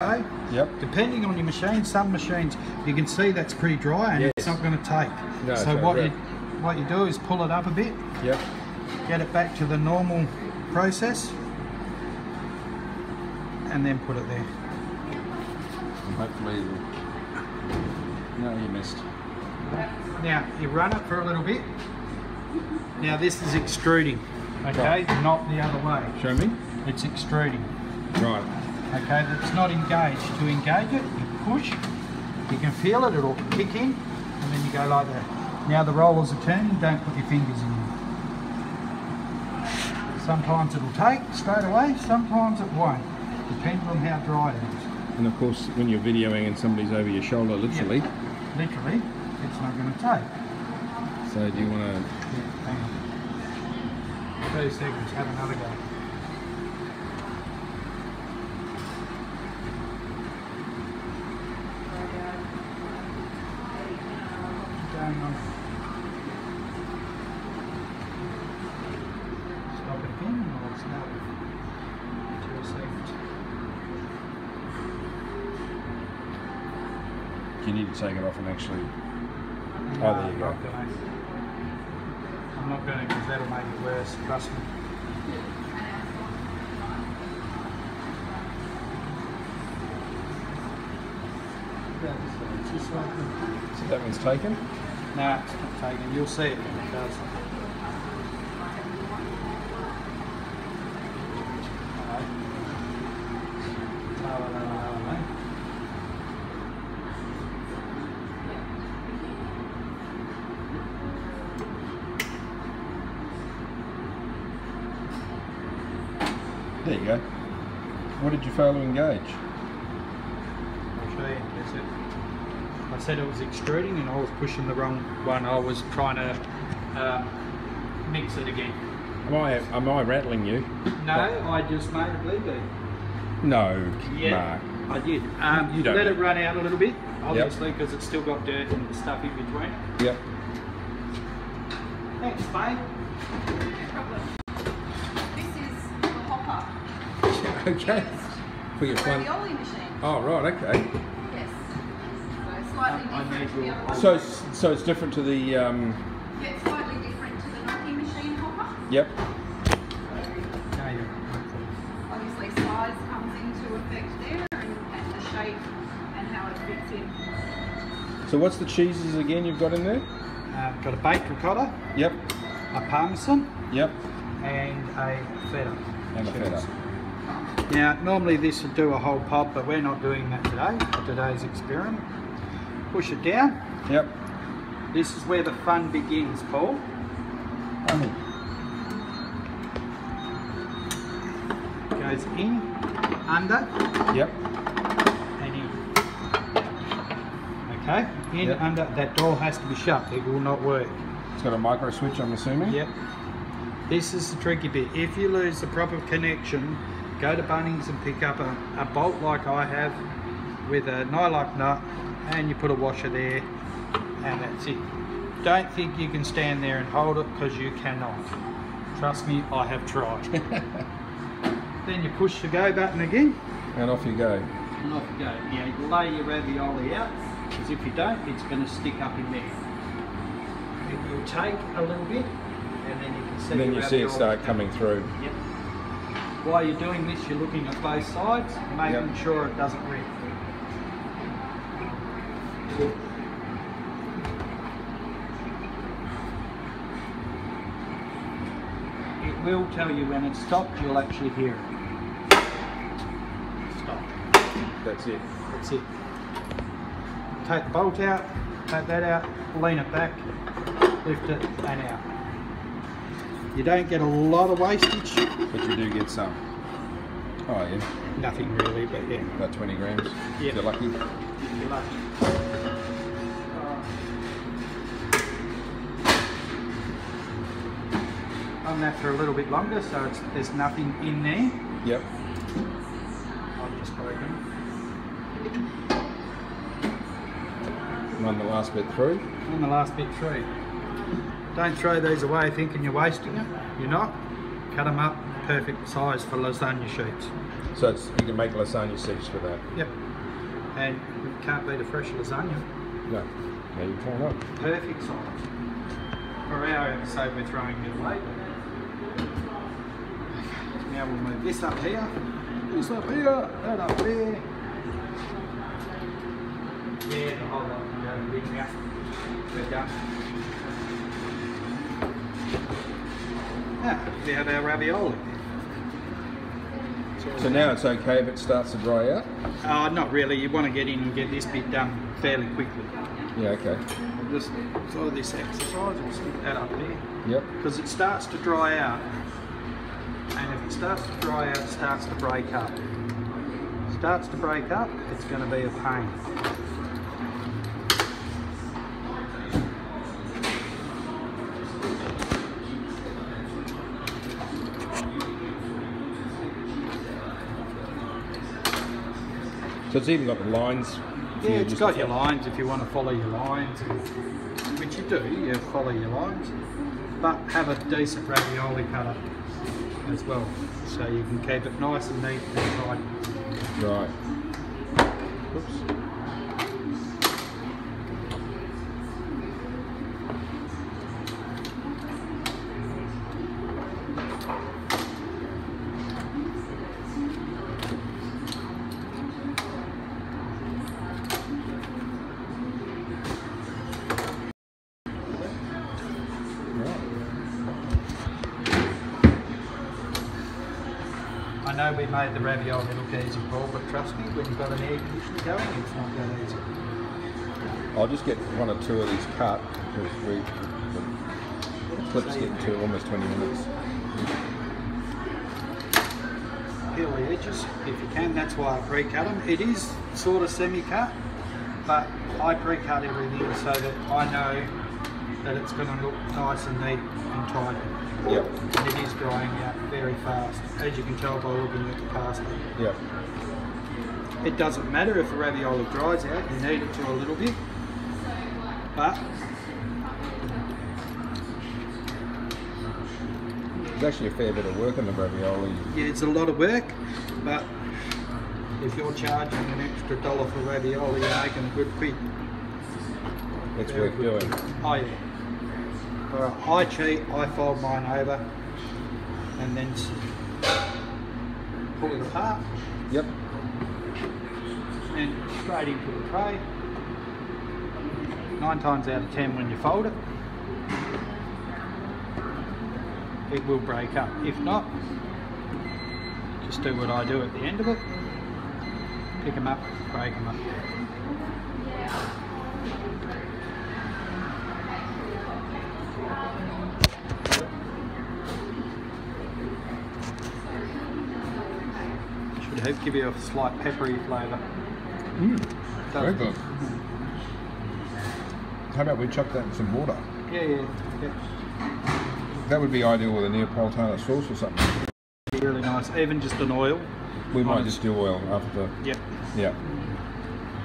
Yep. Depending on your machine, some machines you can see that's pretty dry and it's not going to take. No, so what you do is pull it up a bit. Yep. Get it back to the normal process, and then put it there. And hopefully, no, you missed. Now you run it for a little bit. Now this is extruding, okay, right. Not the other way. Show me. It's extruding. Right. Okay, that's not engaged. To engage it, you push, you can feel it, it'll kick in, and then you go like that. Now the rollers are turning, don't put your fingers in there. Sometimes it'll take straight away, sometimes it won't. Depends on how dry it is. And of course, when you're videoing and somebody's over your shoulder, literally. Yep. Literally, it's not going to take. So do you want to... Yeah, hang on. 2 seconds, have another go. Stop it again and I'll start it. 2 seconds. You need to take it off and actually... No, oh, there you go. I'm not going to, because that'll make it worse, trust me. Just like that. So that one's taken? No, it's not taken. You'll see it when it does. There you go. What did you fail to engage? I'll show you. That's it. I said it was extruding and I was pushing the wrong one. I was trying to mix it again. Am I rattling you? No, I just made it bleed. No, yeah, Mark. I did. You don't. Let it run out a little bit, obviously, because it's still got dirt and stuff in between. Yep. Thanks, mate. No problem. This is the hopper. Okay. For your fun. Ravioli machine. Oh, right, okay. Yes. So slightly different to the other one. So it's different to the... Yeah, it's slightly different to the gnocchi machine hopper. Yep. Obviously size comes into effect there and the shape and how it fits in. So what's the cheeses again you've got in there? Got a baked ricotta. Yep. A parmesan. Yep. And a feta. And a feta. Now, normally this would do a whole pod, but we're not doing that today for today's experiment. Push it down. Yep. This is where the fun begins, Paul. Goes in, under, yep, and in. Okay, in, yep. Under. That door has to be shut. It will not work. It's got a micro switch, I'm assuming. Yep. This is the tricky bit. If you lose the proper connection, go to Bunnings and pick up a bolt like I have with a nylock nut, and you put a washer there, and that's it. Don't think you can stand there and hold it, because you cannot. Trust me, I have tried. Then you push the go button again. And off you go. And off you go. Now you lay your ravioli out, because if you don't, it's going to stick up in there. It will take a little bit, and then you can see. And then you see it start coming through. Yep. While you're doing this, you're looking at both sides, making sure it doesn't rip. It will tell you when it's stopped, you'll actually hear it. Stop. That's it. That's it. Take the bolt out, take that out, lean it back, lift it, and out. You don't get a lot of wastage, but you do get some. Oh yeah. Nothing really, but yeah. About 20 grams. Yeah. If you're lucky. If you're lucky. On that for a little bit longer, so there's nothing in there. Yep. I've just broken. Run the last bit through. Run the last bit through. Don't throw these away thinking you're wasting it. You're not. Cut them up, perfect size for lasagna sheets. So you can make lasagna sheets for that? Yep. And you can't beat a fresh lasagna. No. No, you can't. Perfect size. For our episode, we're throwing it away. Now we'll move this up here, that up there. Yeah, the whole lot can go big now. We're done. Ah, we have our ravioli. So now it's okay if it starts to dry out? Not really. You want to get in and get this bit done fairly quickly. Yeah, okay. Just follow this exercise, we'll stick that up there. Yep. Because it starts to dry out, and if it starts to dry out, it starts to break up. Starts to break up, it's going to be a pain. So it's even got the lines? Yeah, it's got your lines if you want to follow your lines, which you do, you follow your lines, but have a decent ravioli cutter as well, so you can keep it nice and neat and tidy. Right. Oops. I know we made the ravioli look easy, Paul, but trust me, when you've got an air conditioner going, it's not that easy. I'll just get 1 or 2 of these cut because the clips get to almost 20 minutes. Peel the edges if you can, that's why I pre-cut them. It is sort of semi-cut, but I pre-cut everything so that I know that it's going to look nice and neat and tidy. Yep. And it is drying out very fast, as you can tell by looking at the pasta. Yep. It doesn't matter if a ravioli dries out, you need it to a little bit, but There's actually a fair bit of work on the ravioli. yeah, it's a lot of work, but if you're charging an extra $1 for ravioli, you're making a good quid. It's worth doing. Oh yeah. Alright, I cheat, I fold mine over and then pull it apart Yep. and straight into the tray. 9 times out of 10 when you fold it, it will break up. If not, just do what I do at the end of it. Pick them up, break them up. Should give you a slight peppery flavour. Very good. How about we chuck that in some water? Yeah. That would be ideal with a Neapolitana sauce or something. Be really nice. Even just an oil. We might just do oil after. Yep. Yeah.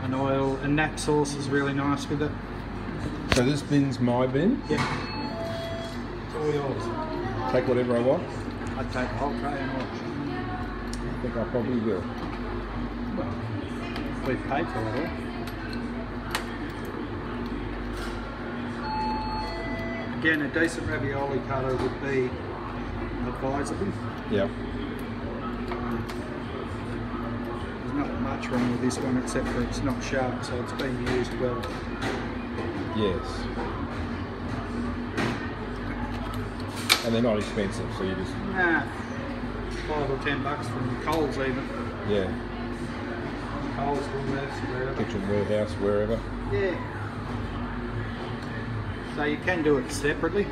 An oil, and that sauce is really nice with it. So this bin's my bin? Yep. It's all yours. Take whatever I want? I'd take the whole tray and all. I think I probably will. Well, we've paid for it all. Again, a decent ravioli cutter would be advisable. Yep. There's not much wrong with this one except for it's not sharp, so it's been used well. Yes. And they're not expensive, so you just... Nah, $5 or $10 from Coles even. Yeah. Coles, Woolworths, wherever. Kitchen warehouse, wherever. Yeah. So you can do it separately.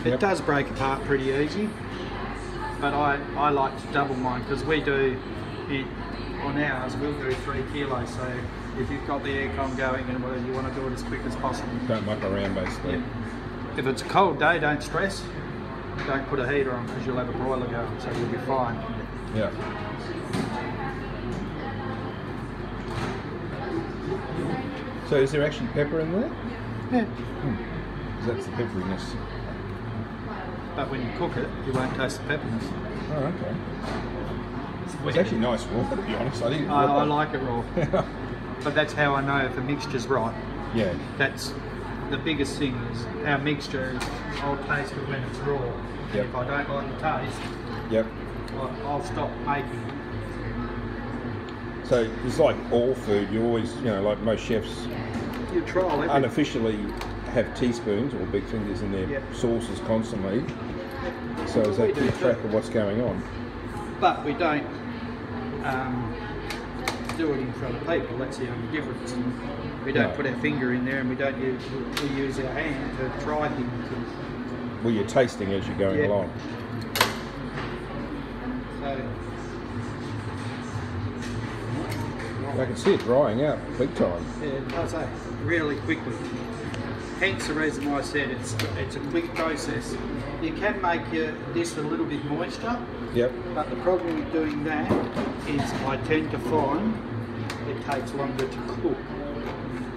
It Yep. does break apart pretty easy, but I like to double mine because we do it on ours. We'll do 3 kilos. So if you've got the aircon going and whatever, you want to do it as quick as possible. Don't muck around, basically. Yeah. If it's a cold day, don't stress. Don't put a heater on because you'll have a broiler going, so you'll be fine. Yeah. So is there actually pepper in there? Yeah. Because that's the pepperiness. but when you cook it, you won't taste the peppers. Oh, okay. It's actually nice raw, to be honest. I like it raw. But that's how I know if the mixture's right. Yeah. That's the biggest thing is our mixture is I'll taste it when it's raw. And Yep. if I don't like the taste, Yep. I'll stop making it. So it's like all food. You always, you know, like most chefs, You trial everything. unofficially have teaspoons or big fingers in their Yep. sauces constantly. So as We they do keep track too. of what's going on. But we don't do it in front of people. That's the only difference. And we don't No. put our finger in there, and we use our hand to try things. Well, you're tasting as you're going Yeah. along. So, I can see it drying out big time. yeah, I say really quickly. Hence the reason why I said it's a quick process. You can make this a little bit moisture, Yep. but the problem with doing that is I tend to find it takes longer to cook.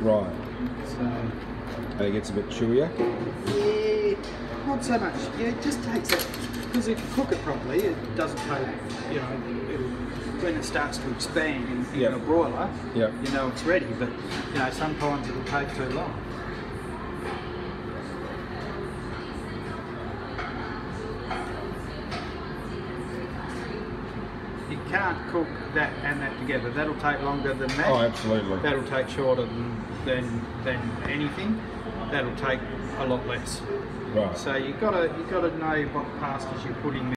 Right. So, And it gets a bit chewier. yeah, not so much. Yeah, it just takes that because if you cook it properly, it doesn't take. You know, when it starts to expand in Yep. a broiler, Yep. you know it's ready. But you know, sometimes it'll take too long. You can't cook that and that together. That'll take longer than that. Oh, absolutely. That'll take shorter than anything. That'll take a lot less. Right. So you gotta know what pastas you're putting